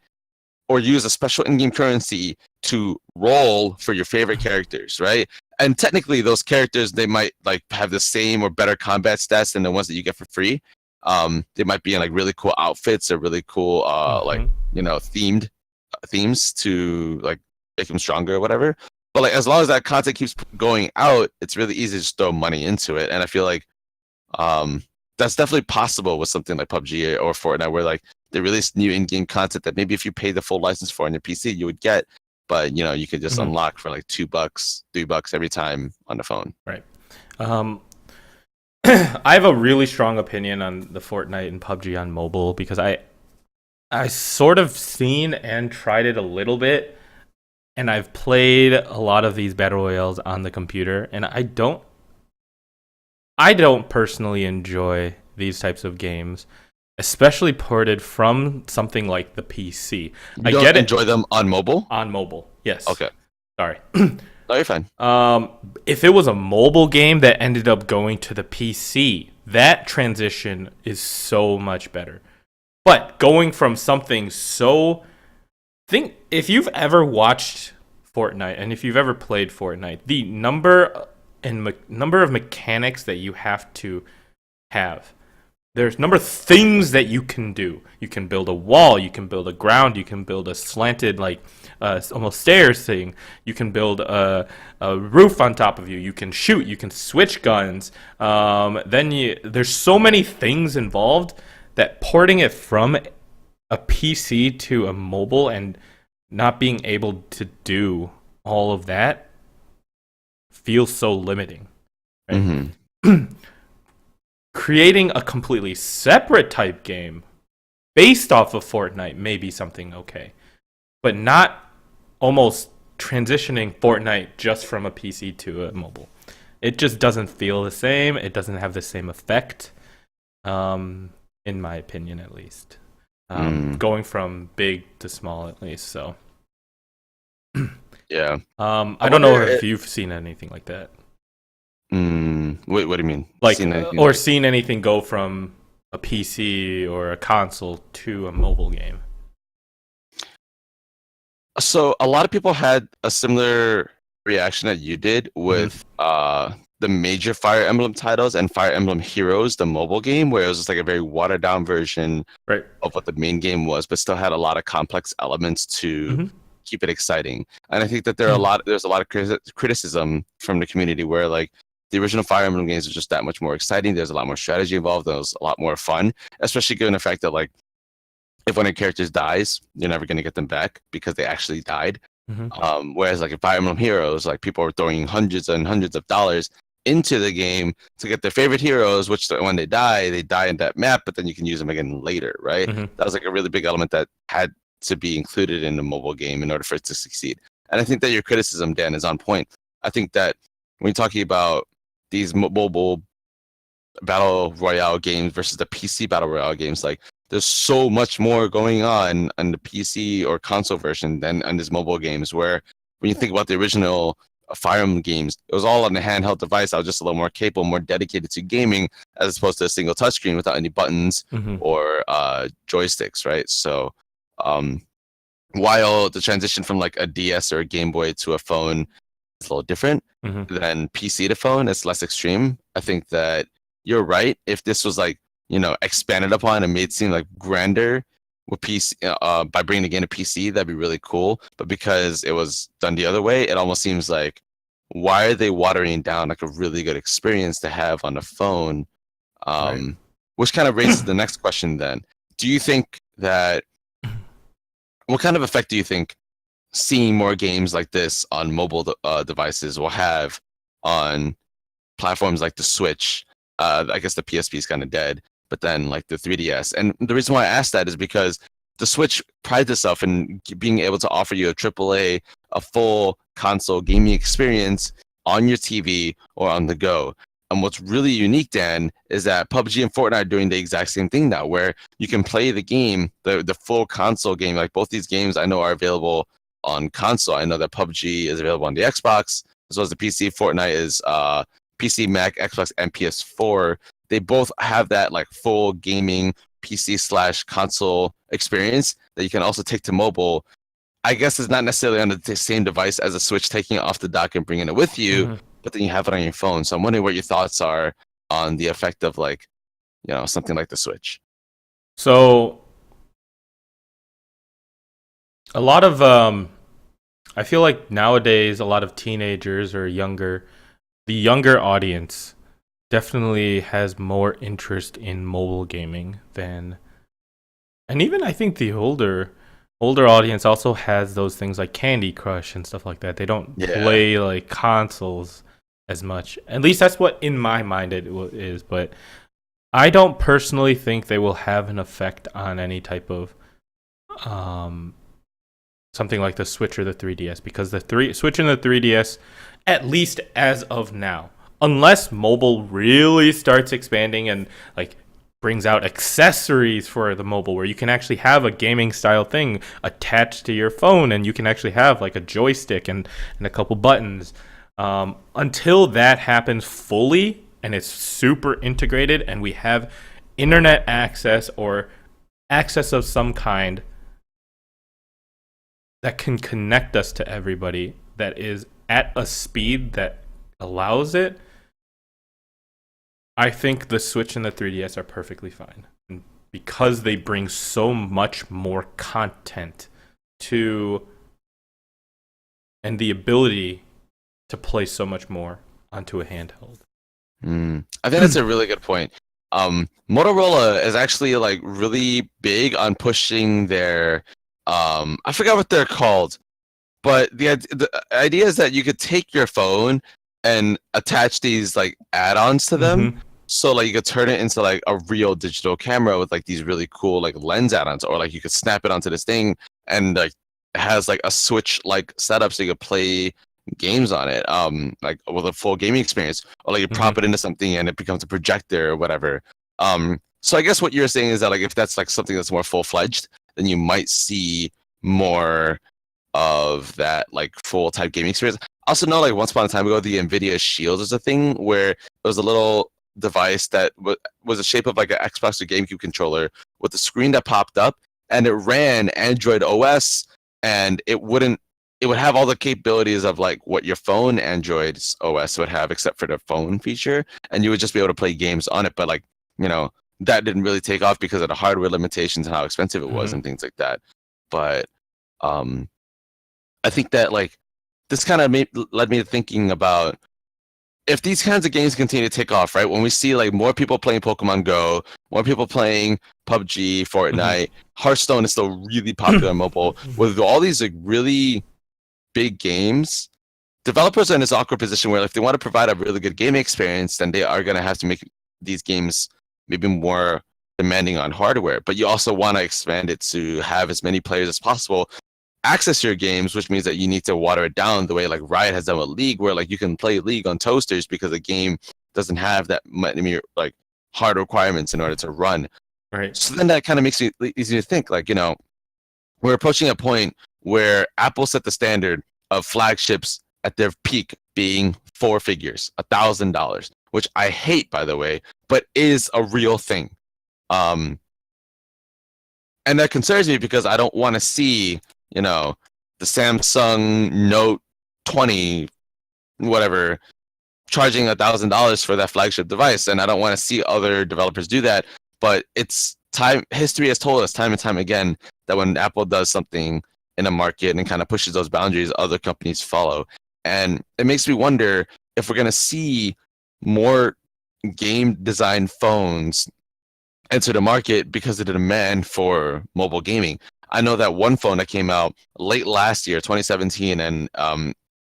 or use a special in-game currency to roll for your favorite characters, right? And technically those characters, they might like have the same or better combat stats than the ones that you get for free. They might be in like really cool outfits or really cool like, you know, themes to like make them stronger or whatever. But like as long as that content keeps going out, it's really easy to just throw money into it. And I feel like that's definitely possible with something like PUBG or Fortnite, where like they release new in-game content that maybe if you pay the full license for on your PC you would get, but you know, you could just unlock for like $2, $3 every time on the phone. Right. I have a really strong opinion on the Fortnite and PUBG on mobile because I sort of seen and tried it a little bit, and I've played a lot of these battle royales on the computer, and I don't personally enjoy these types of games, especially ported from something like the PC. You don't enjoy them on mobile? On mobile, yes. Okay. Sorry. No, you're fine. If it was a mobile game that ended up going to the PC, that transition is so much better. But going from something so... if you've ever watched Fortnite and if you've ever played Fortnite, the number of mechanics that you have to have. There's number of things that you can do. You can build a wall, you can build a ground, you can build a slanted, like, almost stairs thing. You can build a roof on top of you. You can shoot, you can switch guns. There's so many things involved that porting it from a PC to a mobile and not being able to do all of that feels so limiting. Right? creating a completely separate type game based off of Fortnite may be something okay, but not almost transitioning Fortnite just from a PC to a mobile. It just doesn't feel the same. It doesn't have the same effect, in my opinion, at least. Going from big to small, at least. So, Yeah. I don't know if you've seen anything like that. Wait, what do you mean? Like, Seen seen anything go from a PC or a console to a mobile game. So a lot of people had a similar reaction that you did with the major Fire Emblem titles and Fire Emblem Heroes, the mobile game, where it was just like a very watered down version of what the main game was, but still had a lot of complex elements to keep it exciting. And I think that there's a lot of criticism from the community where like the original Fire Emblem games are just that much more exciting. There's a lot more strategy involved. There's a lot more fun, especially given the fact that like if one of your characters dies, you're never going to get them back because they actually died. Whereas like in Fire Emblem Heroes, like people are throwing hundreds and hundreds of dollars into the game to get their favorite heroes, which when they die in that map, but then you can use them again later, right? That was like a really big element that had to be included in the mobile game in order for it to succeed. And I think that your criticism, Dan, is on point. I think that when you're talking about these mobile battle royale games versus the PC battle royale games, like there's so much more going on the PC or console version than on these mobile games, where when you think about the original Fire Emblem games, it was all on a handheld device that was just a little more capable, more dedicated to gaming, as opposed to a single touchscreen without any buttons or joysticks, right? So while the transition from like a DS or a Game Boy to a phone is a little different than PC to phone, it's less extreme. I think that you're right. If this was like, expanded upon and made seem like grander with PC by bringing the game to PC, that'd be really cool. But because it was done the other way, it almost seems like, why are they watering down like a really good experience to have on the phone? Which kind of raises the next question then. Do you think that, what kind of effect do you think seeing more games like this on mobile devices will have on platforms like the Switch? I guess the PSP is kind of dead, but then like the 3DS. And the reason why I asked that is because the Switch prides itself in being able to offer you a AAA, a full console gaming experience on your TV or on the go. And what's really unique, Dan, is that PUBG and Fortnite are doing the exact same thing now, where you can play the game, the full console game. Like both these games I know are available on console. I know that PUBG is available on the Xbox, as well as the PC. Fortnite is PC, Mac, Xbox, and PS4. They both have that like full gaming PC/console experience that you can also take to mobile. I guess it's not necessarily on the same device as a Switch, taking it off the dock and bringing it with you, but then you have it on your phone. So I'm wondering what your thoughts are on the effect of like, something like the Switch. So a lot of I feel like nowadays a lot of teenagers or the younger audience definitely has more interest in mobile gaming than, and even I think the older audience also has those things like Candy Crush and stuff like that. They don't play like consoles as much. At least that's what in my mind it is, but I don't personally think they will have an effect on any type of something like the Switch or the 3DS, because the Switch and the 3DS, at least as of now, unless mobile really starts expanding and like brings out accessories for the mobile where you can actually have a gaming style thing attached to your phone and you can actually have like a joystick and a couple buttons. Until that happens fully and it's super integrated and we have internet access or access of some kind that can connect us to everybody that is at a speed that allows it, I think the Switch and the 3DS are perfectly fine. And because they bring so much more content to and the ability to play so much more onto a handheld. I think that's a really good point. Motorola is actually like really big on pushing their I forgot what they're called, but the idea is that you could take your phone and attach these like add-ons to them So like you could turn it into like a real digital camera with like these really cool like lens add-ons, or like you could snap it onto this thing and like it has like a Switch like setup so you could play games on it, like with a full gaming experience, or like you Hmm. prop it into something and it becomes a projector or whatever. So I guess what you're saying is that like if that's like something that's more full-fledged, then you might see more of that like full type gaming experience. I also know like once upon a time ago, the Nvidia Shield is a thing where it was a little device that was the shape of like an Xbox or GameCube controller with a screen that popped up, and it ran Android OS, and it would have all the capabilities of like what your phone Android's OS would have, except for the phone feature, and you would just be able to play games on it. But like, you know, that didn't really take off because of the hardware limitations and how expensive it was Hmm. and things like that. But um I think that like this kind of led me to thinking about if these kinds of games continue to take off, right? When we see like more people playing Pokemon Go, more people playing PUBG, Hmm. Fortnite, Hearthstone is still really popular on mobile. With all these like really big games, developers are in this awkward position where if they want to provide a really good gaming experience, then they are going to have to make these games maybe more demanding on hardware. But you also want to expand it to have as many players as possible access your games, which means that you need to water it down the way like Riot has done with League, where like you can play League on toasters because the game doesn't have that many like hard requirements in order to run. Right. So then that kind of makes it easy to think like, you know, we're approaching a point where Apple set the standard of flagships at their peak being four figures, $1,000, which I hate, by the way, but is a real thing. Um, and that concerns me because I don't want to see, you know, the Samsung Note 20, whatever, charging $1,000 for that flagship device, and I don't want to see other developers do that. But it's time. History has told us time and time again that when Apple does something in a market and kind of pushes those boundaries, other companies follow. And it makes me wonder if we're going to see more game design phones enter the market because of the demand for mobile gaming. I know that one phone that came out late last year, 2017, and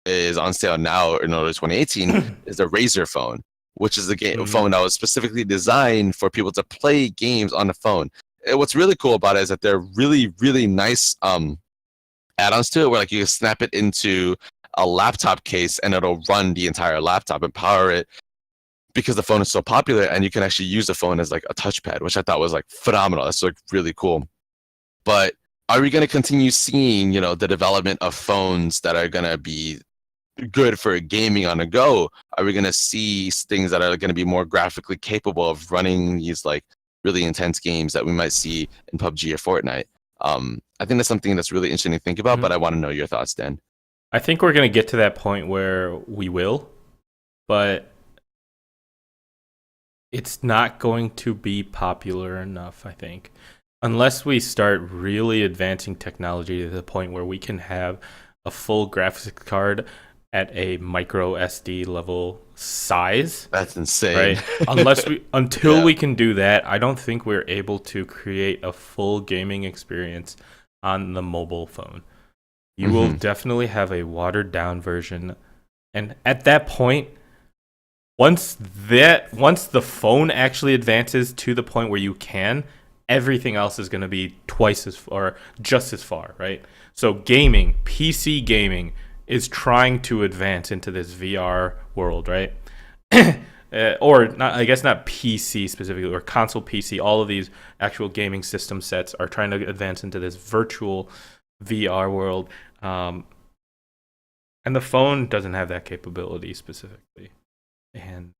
is on sale now in early 2018 is the Razer phone, which is a Hmm. phone that was specifically designed for people to play games on the phone. And what's really cool about it is that they're really, really nice add-ons to it, where like you can snap it into a laptop case and it'll run the entire laptop and power it because the phone is so popular, and you can actually use the phone as like a touchpad, which I thought was like phenomenal. That's like really cool. But are we going to continue seeing, you know, the development of phones that are going to be good for gaming on the go? Are we going to see things that are going to be more graphically capable of running these like really intense games that we might see in PUBG or Fortnite? I think that's something that's really interesting to think about, Hmm. but I want to know your thoughts, Dan. I think we're gonna get to that point where we will, but it's not going to be popular enough, I think. Unless we start really advancing technology to the point where we can have a full graphics card at a micro SD level size, That's insane. right? Until Yeah. we can do that, I don't think we're able to create a full gaming experience on the mobile phone. You will Hmm. definitely have a watered down version, and at that point, once the phone actually advances to the point where you can, everything else is going to be twice as or just as far, right? So gaming, PC gaming is trying to advance into this VR world, right? Or not, I guess not PC specifically, or console PC. All of these actual gaming system sets are trying to advance into this virtual VR world, um, and the phone doesn't have that capability specifically. And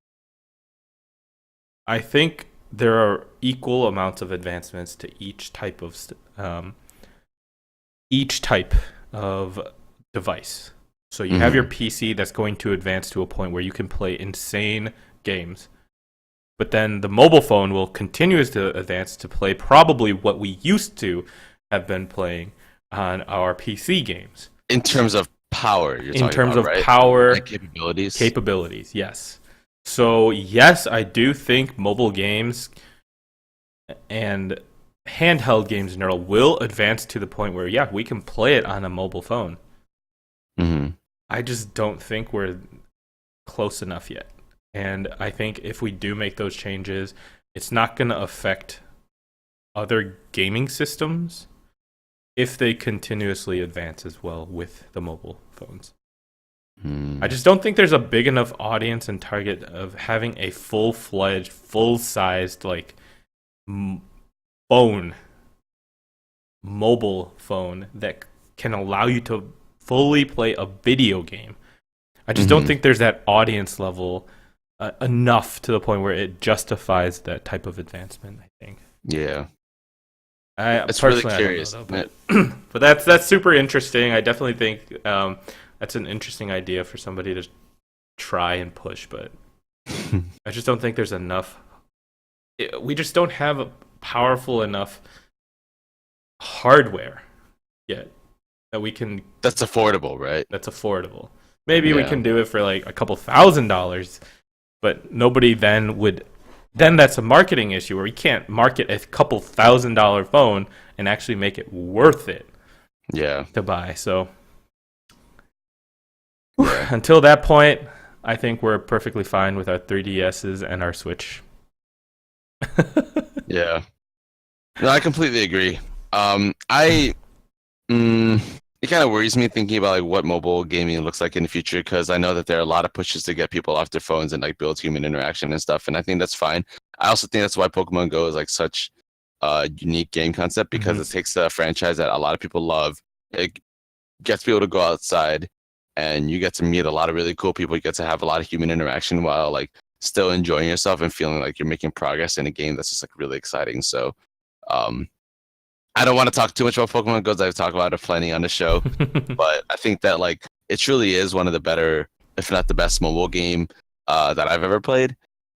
I think there are equal amounts of advancements to each type of device. So you have your Hmm. PC that's going to advance to a point where you can play insane games, but then the mobile phone will continue to advance to play probably what we used to have been playing on our PC games. In terms of power, you're In talking terms about, of right? And power capabilities. capabilities, yes. So yes, I do think mobile games and handheld games in general will advance to the point where yeah, we can play it on a mobile phone. Hmm. I just don't think we're close enough yet. And I think if we do make those changes, it's not going to affect other gaming systems if they continuously advance as well with the mobile phones. I just don't think there's a big enough audience and target of having a full-fledged, full-sized like phone, mobile phone that can allow you to fully play a video game. I just don't think there's that audience level enough to the point where it justifies that type of advancement, I think. Yeah. It's really curious. But that's super interesting. I definitely think that's an interesting idea for somebody to try and push, but I just don't think there's enough. We just don't have a powerful enough hardware yet that we can. That's affordable, right? That's affordable. Maybe we can do it for like a couple $1,000s, but nobody then would. Then that's a marketing issue where we can't market a couple $1,000 phone and actually make it worth it. Yeah. To buy. So until that point, I think we're perfectly fine with our 3DSs and our Switch. Yeah. No, I completely agree. It kind of worries me thinking about like what mobile gaming looks like in the future, because I know that there are a lot of pushes to get people off their phones and like build human interaction and stuff, and I think that's fine. I also think that's why Pokemon Go is like such a unique game concept, because it takes a franchise that a lot of people love. It gets people to go outside, and you get to meet a lot of really cool people. You get to have a lot of human interaction while like still enjoying yourself and feeling like you're making progress in a game that's just like really exciting. So, I don't want to talk too much about Pokemon Go, as I've talked about it plenty on the show, but I think that like it truly is one of the better, if not the best, mobile game that I've ever played,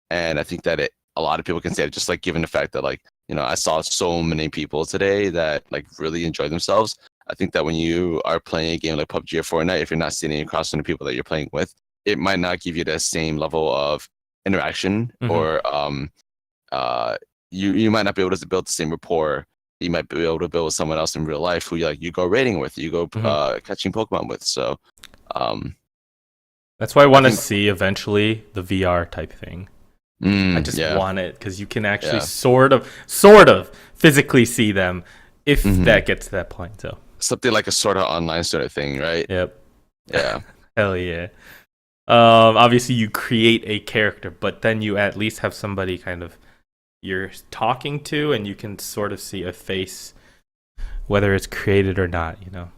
and I think that a lot of people can say it, just like given the fact that like, you know, I saw so many people today that like really enjoy themselves. I think that when you are playing a game like PUBG or Fortnite, if you're not sitting across from the people that you're playing with, it might not give you the same level of interaction, or you might not be able to build the same rapport you might be able to build with someone else in real life who you go raiding with, you go catching Pokemon with. So that's why I want to see eventually the VR type thing. I just want it because you can actually sort of physically see them if that gets to that point. So something like a sort of online sort of thing, right? Yep. Yeah. Hell yeah. Obviously you create a character, but then you at least have somebody kind of you're talking to, and you can sort of see a face, whether it's created or not, you know.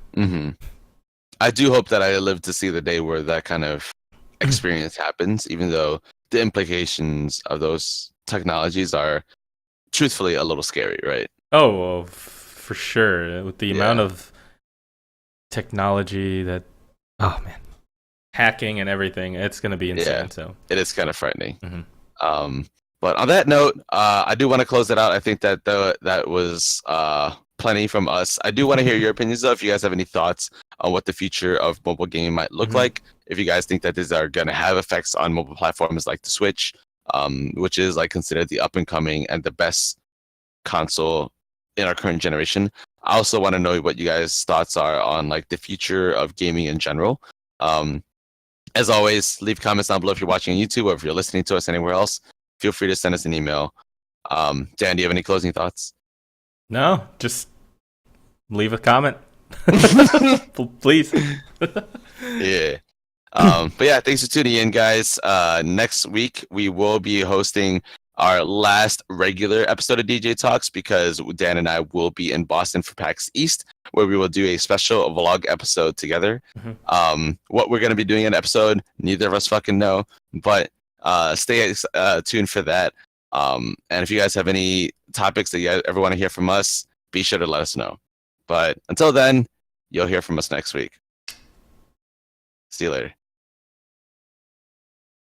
I do hope that I live to see the day where that kind of experience happens, even though the implications of those technologies are truthfully a little scary, right? Oh, well, for sure. With the amount of technology that, oh man, hacking and everything, it's going to be insane. Yeah, so it is kind of frightening. But on that note, I do want to close it out. I think that that was plenty from us. I do want to hear your opinions, though, if you guys have any thoughts on what the future of mobile gaming might look like. If you guys think that these are going to have effects on mobile platforms like the Switch, which is like considered the up and coming and the best console in our current generation. I also want to know what you guys' thoughts are on like the future of gaming in general. As always, leave comments down below if you're watching on YouTube or if you're listening to us anywhere else. Feel free to send us an email. Dan, do you have any closing thoughts? No, just leave a comment. Please. Yeah. But yeah, thanks for tuning in, guys. Next week, we will be hosting our last regular episode of DJ Talks, because Dan and I will be in Boston for PAX East, where we will do a special vlog episode together. What we're going to be doing in an episode, neither of us fucking know, but stay tuned for that. And if you guys have any topics that you ever want to hear from us, be sure to let us know. But until then, you'll hear from us next week. See you later.